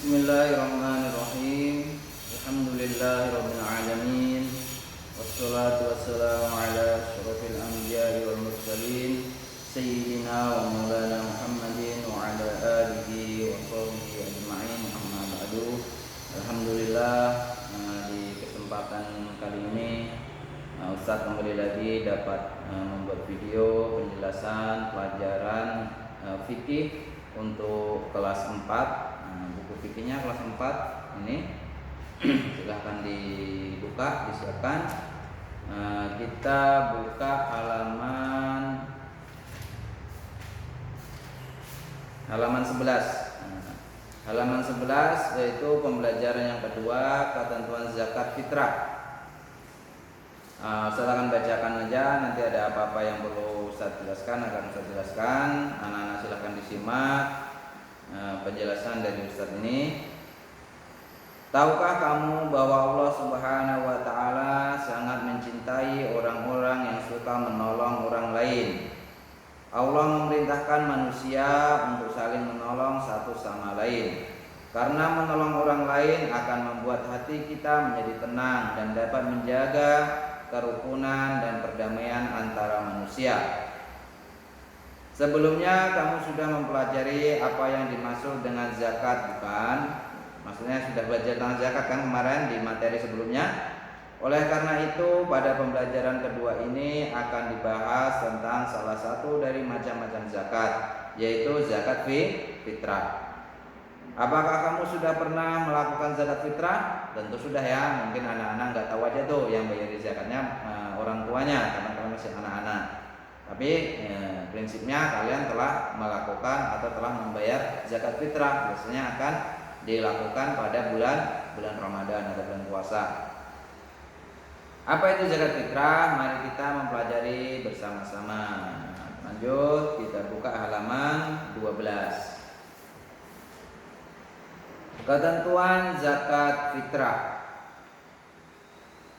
Bismillahirrahmanirrahim. Alhamdulillahirabbil alamin. Wassalatu wassalamu ala asyrofil anbiya'i wal mursalin sayyidina wa maulana Muhammadin wa ala alihi wa sahbihi ajma'in. Amma ba'du. Alhamdulillah, di kesempatan kali ini Ustaz kembali lagi dapat membuat video penjelasan pelajaran fikih untuk kelas 4. Buku fikihnya kelas 4 ini silahkan dibuka, disiapkan. Kita buka halaman 11. Halaman 11 yaitu pembelajaran yang kedua, ketentuan zakat fitrah. Saya akan bacakan aja, nanti ada apa-apa yang perlu Ustaz jelaskan akan Ustaz jelaskan. Anak-anak silahkan disimak penjelasan dari Ustaz ini. Tahukah kamu bahwa Allah Subhanahu wa taala sangat mencintai orang-orang yang suka menolong orang lain? Allah memerintahkan manusia untuk saling menolong satu sama lain. Karena menolong orang lain akan membuat hati kita menjadi tenang dan dapat menjaga kerukunan dan perdamaian antara manusia. Sebelumnya kamu sudah mempelajari apa yang dimaksud dengan zakat, bukan? Maksudnya sudah belajar tentang zakat kan kemarin di materi sebelumnya. Oleh karena itu pada pembelajaran kedua ini akan dibahas tentang salah satu dari macam-macam zakat, yaitu zakat fitrah. Apakah kamu sudah pernah melakukan zakat fitrah? Tentu sudah ya. Mungkin anak-anak nggak tahu aja tuh yang bayar zakatnya orang tuanya karena kalian masih anak-anak. Tapi prinsipnya kalian telah melakukan atau telah membayar zakat fitrah. Biasanya akan dilakukan pada bulan Ramadan atau bulan puasa. Apa itu zakat fitrah? Mari kita mempelajari bersama-sama. Lanjut, kita buka halaman 12. Ketentuan zakat fitrah.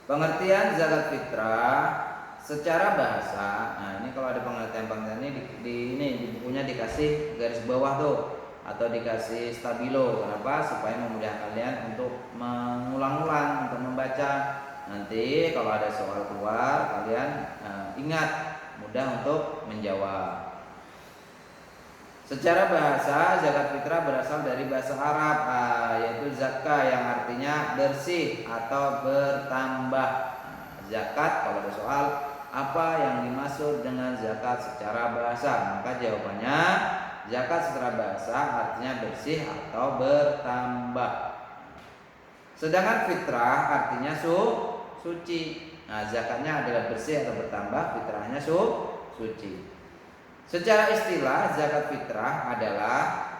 Pengertian zakat fitrah secara bahasa. Nah, ini kalau ada pengertian ini di bukunya dikasih garis bawah tuh atau dikasih stabilo. Kenapa? Supaya memudahkan kalian untuk mengulang-ulang, untuk membaca. Nanti kalau ada soal keluar, kalian ingat, mudah untuk menjawab. Secara bahasa, zakat fitrah berasal dari bahasa Arab, yaitu zakah yang artinya bersih atau bertambah. Zakat, kalau ada soal, apa yang dimaksud dengan zakat secara bahasa? Maka jawabannya, zakat secara bahasa artinya bersih atau bertambah. Sedangkan fitrah artinya suci. Nah, zakatnya adalah bersih atau bertambah, fitrahnya suci. Secara istilah, zakat fitrah adalah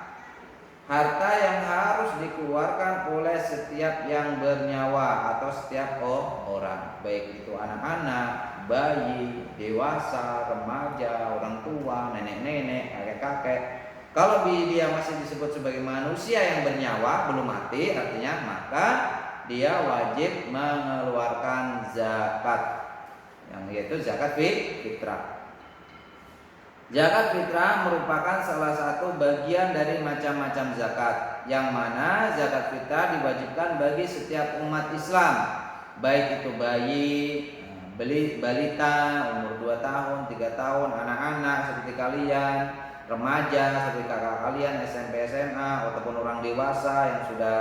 harta yang harus dikeluarkan oleh setiap yang bernyawa atau setiap orang, baik itu anak-anak, bayi, dewasa, remaja, orang tua, nenek-nenek, kakek-kakek. Kalau dia masih disebut sebagai manusia yang bernyawa, belum mati, artinya maka dia wajib mengeluarkan zakat, yang yaitu zakat fitrah. Zakat fitrah merupakan salah satu bagian dari macam-macam zakat, yang mana zakat fitrah diwajibkan bagi setiap umat Islam, baik itu bayi, balita, umur 2 tahun, 3 tahun, anak-anak seperti kalian, remaja seperti kakak kalian, SMP, SMA, ataupun orang dewasa yang sudah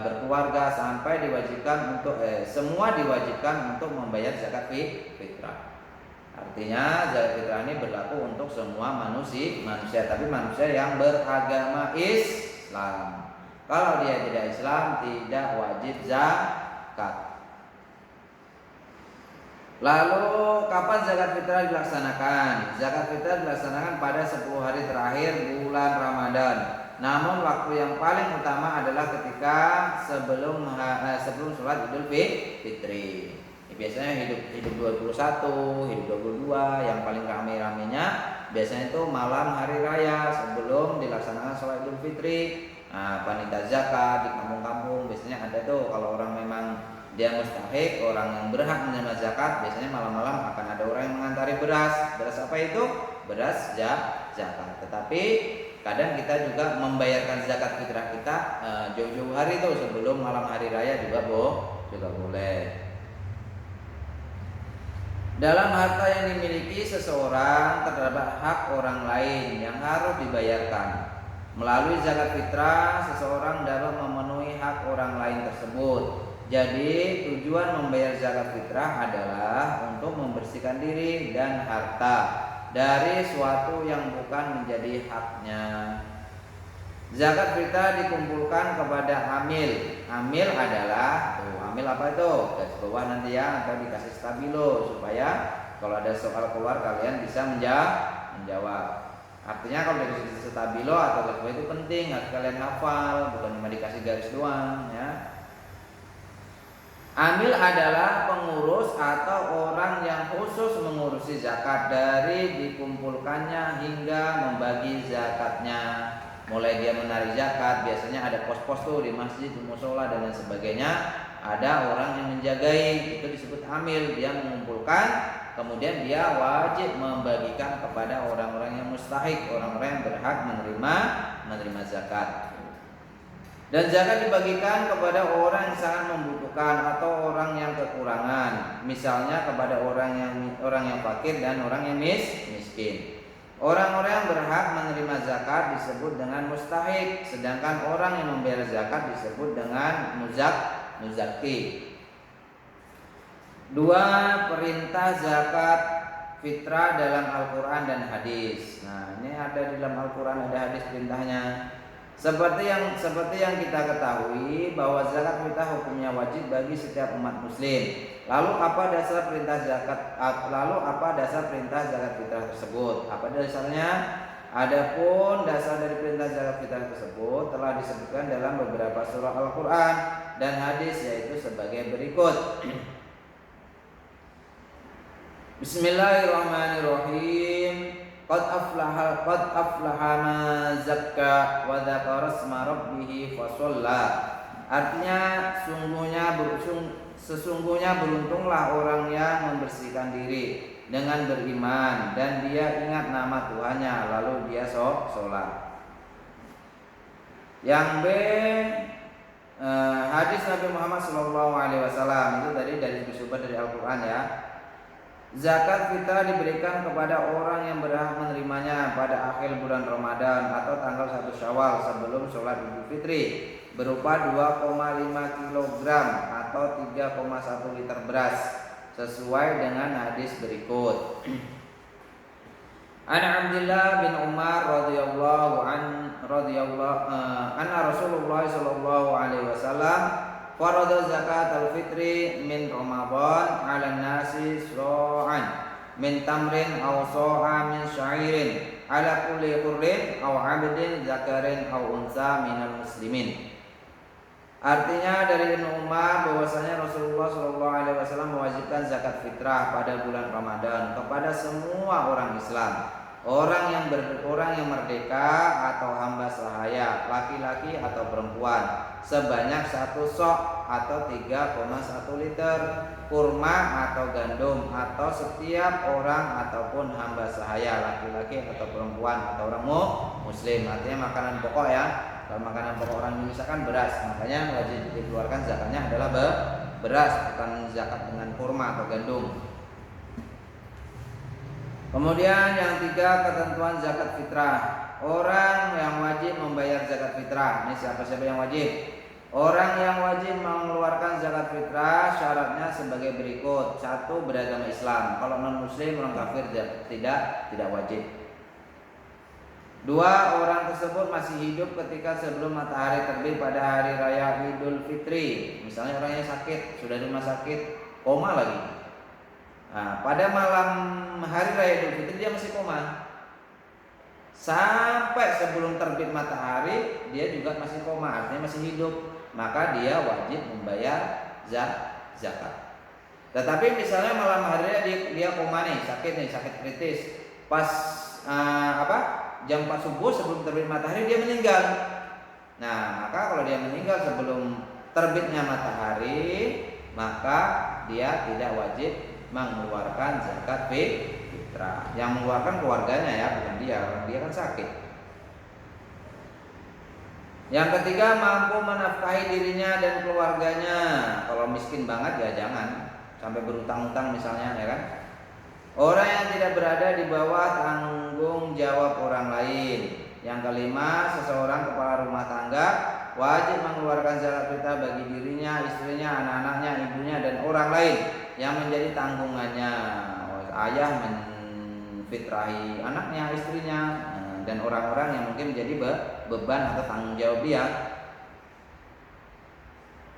berkeluarga, sampai diwajibkan untuk semua diwajibkan untuk membayar zakat fitrah. Artinya zakat fitrah ini berlaku untuk semua manusia, tapi manusia yang beragama Islam. Kalau dia tidak Islam, tidak wajib zakat. Lalu kapan zakat fitrah dilaksanakan? Zakat fitrah dilaksanakan pada 10 hari terakhir bulan Ramadan. Namun waktu yang paling utama adalah ketika sebelum sholat Idul Fitri. Biasanya hidup 21, hidup 22, yang paling rame-ramenya biasanya itu malam hari raya sebelum dilaksanakan sholat Idul Fitri. Panitia zakat di kampung-kampung biasanya ada tuh, kalau orang memang dia mustahik, orang yang berhak menerima zakat, biasanya malam-malam akan ada orang yang mengantari beras. Beras apa itu? Beras zakat. Tetapi kadang kita juga membayarkan zakat fitrah kita jauh-jauh hari itu sebelum malam hari raya juga boleh. Dalam harta yang dimiliki seseorang terdapat hak orang lain yang harus dibayarkan. Melalui zakat fitrah, seseorang dapat memenuhi hak orang lain tersebut. Jadi tujuan membayar zakat fitrah adalah untuk membersihkan diri dan harta dari suatu yang bukan menjadi haknya. Zakat fitrah dikumpulkan kepada amil. Amil adalah amil apa itu? Garis bawah nanti ya, atau dikasih stabilo supaya kalau ada soal keluar kalian bisa menjawab. Artinya kalau dari stabilo atau garis bawah itu penting, harus kalian hafal, bukan cuma dikasih garis doang ya. Amil adalah pengurus atau orang yang khusus mengurusi zakat dari dikumpulkannya hingga membagi zakatnya. Mulai dia menarik zakat, biasanya ada pos-pos tuh di masjid, di musola dan lain sebagainya. Ada orang yang menjagai, itu disebut amil. Dia mengumpulkan, kemudian dia wajib membagikan kepada orang-orang yang mustahik, orang-orang yang berhak menerima zakat. Dan zakat dibagikan kepada orang yang sangat membutuhkan atau orang yang kekurangan. Misalnya kepada orang yang fakir dan orang yang miskin. Orang-orang yang berhak menerima zakat disebut dengan mustahik, sedangkan orang yang membayar zakat disebut dengan muzaki. Dua perintah zakat fitrah dalam Al-Quran dan hadis. Nah, ini ada di dalam Al-Quran, ada hadis perintahnya. Seperti yang kita ketahui bahwa zakat fitrah hukumnya wajib bagi setiap umat muslim. Lalu apa dasar perintah zakat fitrah tersebut? Apa dasarnya? Adapun dasar dari perintah zakat fitrah tersebut telah disebutkan dalam beberapa surah Al-Quran dan hadis, yaitu sebagai berikut. Bismillahirrahmanirrahim. Qad aflaha man zakka wa dzakara isma rabbih fa shalla. Artinya sesungguhnya beruntunglah orang yang membersihkan diri dengan beriman dan dia ingat nama Tuhannya lalu dia sholat. Yang B, hadis Nabi Muhammad SAW itu tadi dari bersumber dari Al-Quran ya. Zakat fitrah diberikan kepada orang yang berhak menerimanya pada akhir bulan Ramadan atau tanggal 1 Syawal sebelum sholat Idul Fitri berupa 2,5 kg atau 3,1 liter beras sesuai dengan hadis berikut. An Abdullah bin Umar radhiyallahu anna Rasulullah sallallahu alaihi wasallam farada zakat al-fitri min Ramadan 'ala nasi sa'an min tamrin aw sa'a min sya'irin 'ala kulli hurrin aw 'abdin zakarin aw unsa minal muslimin. Artinya dari Ibnu Umar bahwasanya Rasulullah sallallahu alaihi wasallam mewajibkan zakat fitrah pada bulan Ramadan kepada semua orang Islam, orang yang merdeka atau hamba sahaya, laki-laki atau perempuan, sebanyak 1 sok atau 3,1 liter kurma atau gandum, atau setiap orang ataupun hamba sahaya, laki-laki atau perempuan atau orang muslim. Artinya makanan pokok ya. Kalau makanan pokok orang Indonesia kan beras, makanya wajib dikeluarkan zakatnya adalah beras, bukan zakat dengan kurma atau gandum. Kemudian yang 3, ketentuan zakat fitrah. Orang yang wajib membayar zakat fitrah. Ini siapa-siapa yang wajib? Orang yang wajib mengeluarkan zakat fitrah syaratnya sebagai berikut. 1, beragama Islam. Kalau non muslim, orang kafir tidak wajib. 2, orang tersebut masih hidup ketika sebelum matahari terbit pada hari raya Idul Fitri. Misalnya orangnya sakit, sudah di rumah sakit, koma lagi. Nah, pada malam hari raya Idul Fitri dia masih koma. Sampai sebelum terbit matahari dia juga masih koma, artinya masih hidup. Maka dia wajib membayar zakat. Tetapi misalnya malam hari dia koma nih, sakit kritis. Pas jam 4 subuh sebelum terbit matahari dia meninggal. Nah, maka kalau dia meninggal sebelum terbitnya matahari, maka dia tidak wajib mengeluarkan zakat fitrah. Yang mengeluarkan keluarganya ya, bukan dia, orang dia kan sakit. Yang ketiga, mampu menafkahi dirinya dan keluarganya. Kalau miskin banget ya jangan sampai berutang-utang misalnya, ya kan. Orang yang tidak berada di bawah tanggung jawab orang lain. Yang kelima, seseorang kepala rumah tangga wajib mengeluarkan zakat fitrah bagi dirinya, istrinya, anak-anaknya, ibunya, dan orang lain yang menjadi tanggungannya. Ayah menfitrahi anaknya, istrinya, dan orang-orang yang mungkin menjadi beban atau tanggung jawab dia.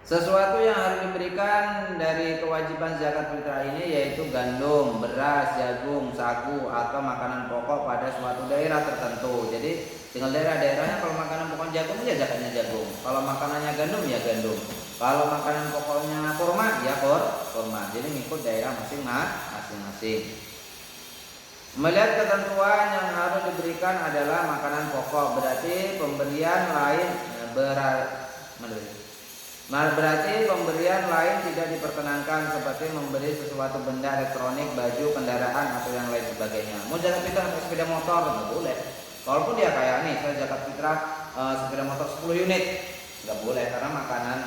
Sesuatu yang harus diberikan dari kewajiban zakat fitrah ini yaitu gandum, beras, jagung, sagu, atau makanan pokok pada suatu daerah tertentu. Jadi tinggal daerah-daerahnya, kalau makanan pokok jagung ya zakatnya jagung, kalau makanannya gandum ya gandum, kalau makanan pokoknya kurma ya kurma. Jadi ngikut daerah masing-masing. Melihat ketentuan yang harus diberikan adalah makanan pokok, berarti pemberian lain berarti pemberian lain tidak diperkenankan, seperti memberi sesuatu benda elektronik, baju, kendaraan, atau yang lain sebagainya. Mau zakat fitrah sepeda motor nggak boleh. Walaupun dia kayak nih, saya zakat fitrah sepeda motor 10 unit, nggak boleh, karena makanan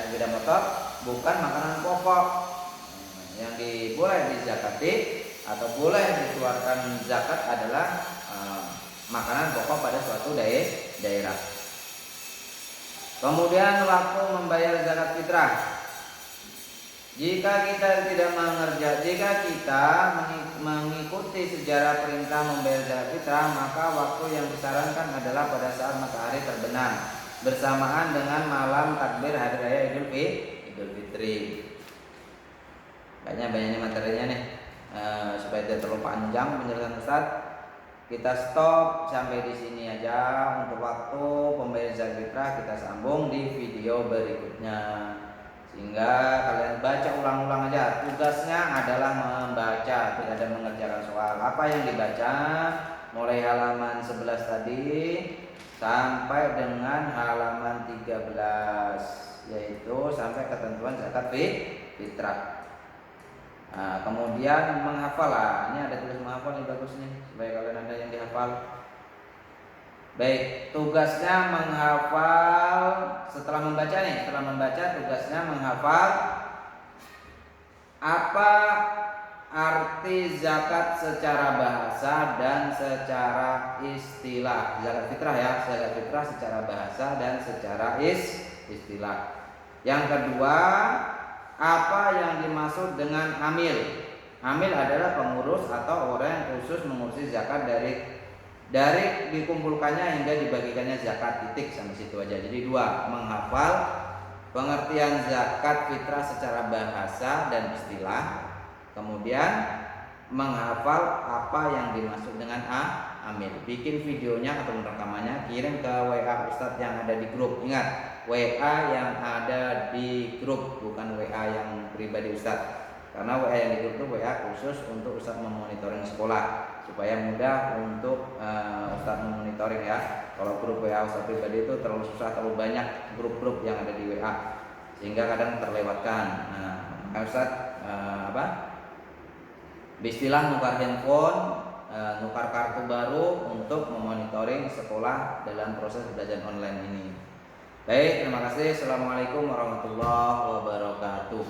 sepeda motor bukan makanan pokok. Yang boleh dizakati atau boleh dikeluarkan zakat adalah makanan pokok pada suatu daerah. Kemudian waktu membayar zakat fitrah. Jika kita mengikuti sejarah perintah membayar zakat fitrah, maka waktu yang disarankan adalah pada saat matahari terbenam bersamaan dengan malam takbir hari raya Idul Fitri. Banyak materinya nih, supaya tidak terlalu panjang penjelasan Ustaz. Kita stop sampai di sini aja untuk waktu pembayaran zakat fitrah. Kita sambung di video berikutnya, sehingga kalian baca ulang-ulang aja. Tugasnya adalah membaca, tidak ada mengerjakan soal. Apa yang dibaca mulai halaman 11 tadi sampai dengan halaman 13, yaitu sampai ketentuan zakat fitrah. Nah, kemudian menghafal lah. Ini ada tugas menghafal nih, bagus nih, supaya kalian ada yang dihafal. Baik, tugasnya menghafal. Setelah membaca tugasnya menghafal apa arti zakat secara bahasa dan secara istilah. Zakat fitrah ya, zakat fitrah secara bahasa dan secara istilah. Yang kedua, apa yang dimaksud dengan amil? Amil adalah pengurus atau orang yang khusus mengurusi zakat dari dikumpulkannya hingga dibagikannya zakat, titik, sampai situ aja. Jadi dua, menghafal pengertian zakat fitrah secara bahasa dan istilah. Kemudian menghafal apa yang dimaksud dengan amil. Bikin videonya atau rekamannya, kirim ke WA Ustadz yang ada di grup. Ingat, WA yang ada di grup, bukan WA yang pribadi Ustadz. Karena WA yang di grup itu WA khusus untuk Ustadz memonitoring sekolah, supaya mudah untuk Ustadz memonitoring ya. Kalau grup WA Ustadz pribadi itu terlalu susah, terlalu banyak grup-grup yang ada di WA, sehingga kadang terlewatkan. Nah, Ustadz Bismillah nukar handphone, nukar kartu baru untuk memonitoring sekolah dalam proses belajar online ini. Baik, terima kasih. Assalamualaikum warahmatullahi wabarakatuh.